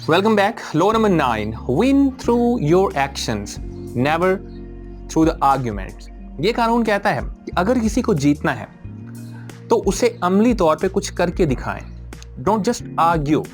Welcome back. Law number 9. Win through your actions, never through the arguments. ये कानून कहता है कि अगर किसी को जीतना है तो उसे अमली तौर पे कुछ करके दिखाएं. Don't just argue.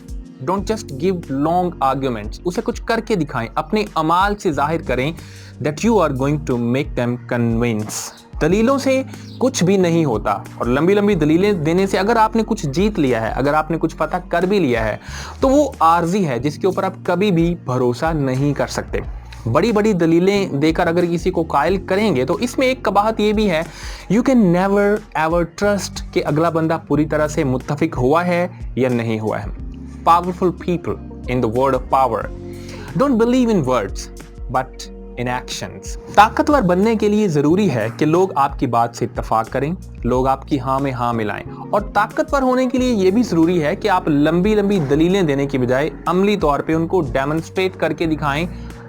Don't just give long arguments. उसे कुछ करके दिखाएं. अपने अमाल से जाहिर करें that you are going to make them convince. दलीलों से कुछ भी नहीं होता और लंबी लंबी दलीलें देने से अगर आपने कुछ जीत लिया है, अगर आपने कुछ पता कर भी लिया है तो वो आर्जी है जिसके ऊपर आप कभी भी भरोसा नहीं कर सकते. बड़ी बड़ी दलीलें देकर अगर किसी को कायल करेंगे तो इसमें एक कबाहत ये भी है, you can never ever trust कि अगला बंदा पूरी तरह से मुत्तफिक हुआ है या नहीं हुआ है. Powerful people in the word of power don't believe in words but in actions. ताकतवर बनने के लिए जरूरी है कि लोग आपकी बात से इत्तफाक करें, लोग आपकी हाँ में हाँ मिलाएं, और ताकतवर होने के लिए यह भी जरूरी है कि आप लंबी लंबी दलीलें देने की बजाय अमली तौर पे उनको डेमोन्स्ट्रेट करके दिखाएं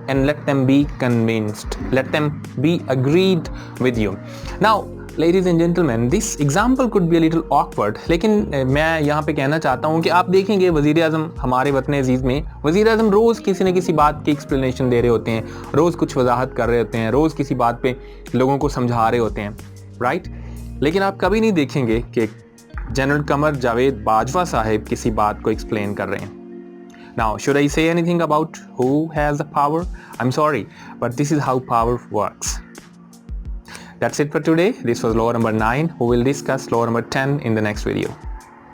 and let them be convinced, let them be agreed with you. Now ladies and gentlemen, this example could be a little awkward, लेकिन मैं यहाँ पे कहना चाहता हूँ कि आप देखेंगे वज़ीर आज़म हमारे वतन अजीज़ में वज़ीर आज़म रोज़ किसी न किसी बात की एक्सप्लेनेशन दे रहे होते हैं, रोज़ कुछ वजाहत कर रहे होते हैं, रोज़ किसी बात पे लोगों को समझा रहे होते हैं, राइट. लेकिन आप कभी नहीं देखेंगे कि जनरल कमर जावेद बाजवा साहिब किसी बात को एक्सप्लेन कर रहे हैं. Now, should I say anything about who has the power? I'm sorry, but this is how power works. That's it for today. This was law number 9. We will discuss law number 10 in the next video.